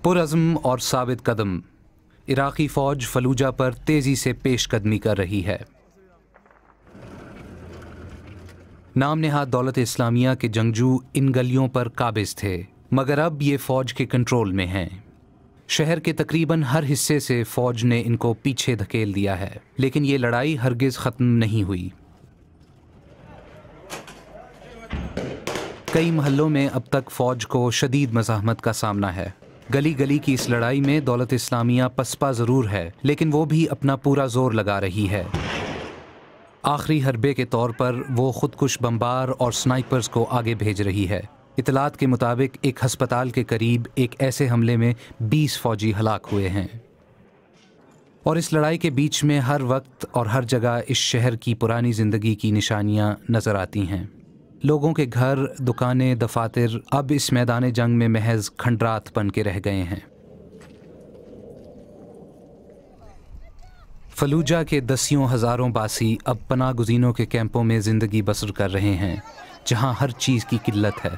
पुरअज़्म और साबित कदम इराक़ी फ़ौज फलूजा पर तेज़ी से पेशकदमी कर रही है। नाम नेहाद दौलत इस्लामिया के जंगजू इन गलियों पर काबिज़ थे, मगर अब ये फ़ौज के कंट्रोल में हैं। शहर के तकरीबन हर हिस्से से फ़ौज ने इनको पीछे धकेल दिया है, लेकिन ये लड़ाई हरगिज़ ख़त्म नहीं हुई। कई महल्लों में अब तक फ़ौज को शदीद मज़ाहमत का सामना है। गली गली की इस लड़ाई में दौलत इस्लामिया पसपा ज़रूर है, लेकिन वो भी अपना पूरा ज़ोर लगा रही है। आखिरी हरबे के तौर पर वो खुदकुश बमबार और स्नाइपर्स को आगे भेज रही है। इतलात के मुताबिक एक हस्पताल के करीब एक ऐसे हमले में 20 फ़ौजी हलाक हुए हैं। और इस लड़ाई के बीच में हर वक्त और हर जगह इस शहर की पुरानी ज़िंदगी की निशानियां नज़र आती हैं। लोगों के घर, दुकानें, दफातर अब इस मैदान जंग में महज खंडरात बन के रह गए हैं। फलूजा के दसियों हज़ारों बासी अब पनाह गुज़ीनों के कैंपों में ज़िंदगी बसर कर रहे हैं, जहां हर चीज़ की किल्लत है।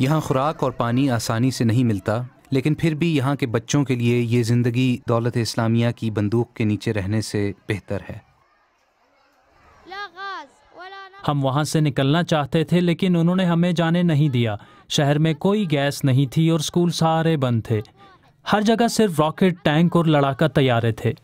यहाँ खुराक और पानी आसानी से नहीं मिलता, लेकिन फिर भी यहाँ के बच्चों के लिए ये ज़िंदगी दौलत इस्लामिया की बंदूक के नीचे रहने से बेहतर है। हम वहाँ से निकलना चाहते थे, लेकिन उन्होंने हमें जाने नहीं दिया। शहर में कोई गैस नहीं थी और स्कूल सारे बंद थे। हर जगह सिर्फ रॉकेट, टैंक और लड़ाका तैयारे थे।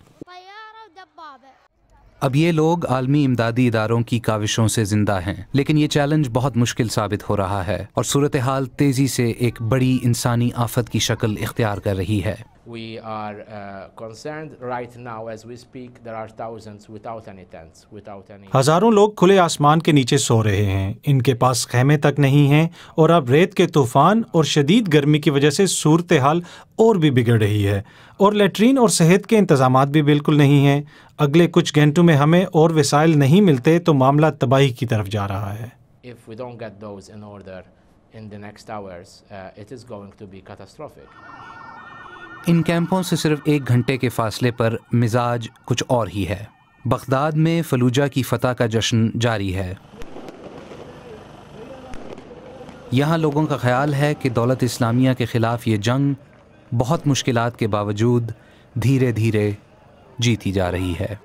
अब ये लोग आलमी इमदादी इदारों की काविशों से जिंदा हैं, लेकिन ये चैलेंज बहुत मुश्किल साबित हो रहा है और सूरत हाल तेज़ी से एक बड़ी इंसानी आफत की शक्ल इख्तियार कर रही है। We are concerned right now as we speak. There are thousands without any tents, without any. हज़ारों लोग खुले आसमान के नीचे सो रहे हैं। इनके पास खैमे तक नहीं हैं और अब रेत के तूफान और शदीद गर्मी की वजह से सूरत हाल और भी बिगड़ रही है और लेटरीन और सेहत के इंतजामात भी बिल्कुल नहीं हैं। अगले कुछ घंटों में हमें और वसाइल नहीं मिलते तो मामला तबाही की तरफ जा रहा है। If we don't get those in order in the next hours, it is going to be catastrophic. इन कैंपों से सिर्फ 1 घंटे के फासले पर मिजाज कुछ और ही है। बगदाद में फलूजा की फतह का जश्न जारी है। यहाँ लोगों का ख्याल है कि दौलत इस्लामिया के ख़िलाफ़ ये जंग बहुत मुश्किलात के बावजूद धीरे धीरे जीती जा रही है।